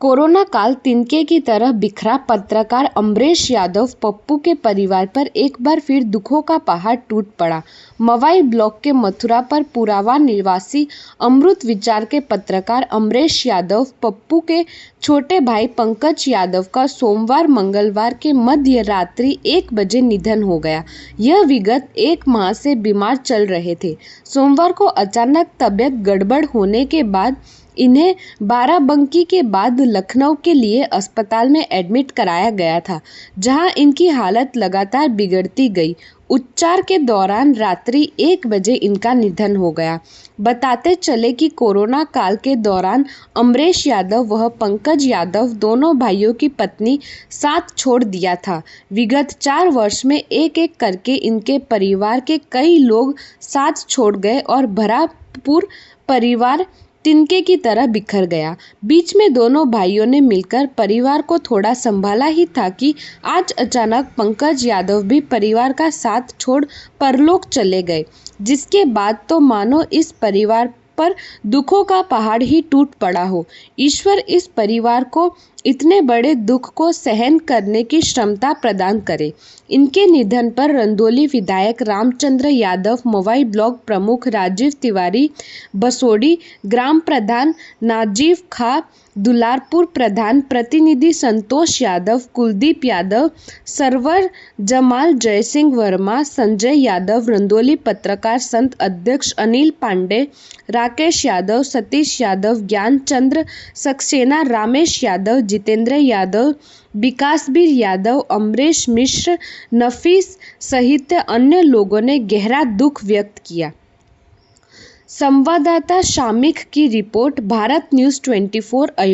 Corona काल तिनके की तरह बिखरा। पत्रकार अमरेश यादव पप्पू के परिवार पर एक बार फिर दुखों का पहाड़ टूट पड़ा। मवाई ब्लॉक के मथुरा पर पुरावा निवासी अमृत विचार के पत्रकार अमरेश यादव पप्पू के छोटे भाई पंकज यादव का सोमवार मंगलवार के मध्य रात्रि 1 बजे निधन हो गया। यह विगत 1 माह से बीमार चल रहे थे। सोमवार को अचानक तबीयत गड़बड़ होने के बाद इन्हें बाराबंकी के बाद लखनऊ के लिए अस्पताल में एडमिट कराया गया था, जहां इनकी हालत लगातार बिगड़ती गई। उपचार के दौरान रात्रि 1 बजे इनका निधन हो गया। बताते चले कि कोरोना काल के दौरान अमरेश यादव व पंकज यादव दोनों भाइयों की पत्नी साथ छोड़ दिया था। विगत 4 वर्ष में एक-एक करके इनके परिवार के कई लोग साथ छोड़ गए और भरपूर परिवार तिनके की तरह बिखर गया। बीच में दोनों भाइयों ने मिलकर परिवार को थोड़ा संभाला ही था कि आज अचानक पंकज यादव भी परिवार का साथ छोड़ परलोक चले गए, जिसके बाद तो मानो इस परिवार पर दुखों का पहाड़ ही टूट पड़ा हो। ईश्वर इस परिवार को इतने बड़े दुख को सहन करने की क्षमता प्रदान करे। इनके निधन पर रंदौली विधायक रामचंद्र यादव, मवाई ब्लॉक प्रमुख राजीव तिवारी, बसोड़ी ग्राम प्रधान नाजिब खां, दुलारपुर प्रधान प्रतिनिधि संतोष यादव, कुलदीप यादव, सरवर जमाल, जयसिंह वर्मा, संजय यादव, रंदौली पत्रकार संघ अध्यक्ष अनिल पांडे, राकेश यादव, सतीश यादव, ज्ञानचंद्र सक्सेना, रामेश यादव, जितेंद्र यादव, विकासवीर यादव, अमरेश मिश्र, नफीस सहित अन्य लोगों ने गहरा दुख व्यक्त किया। संवाददाता शामिक की रिपोर्ट, भारत न्यूज 24 अयोध्या।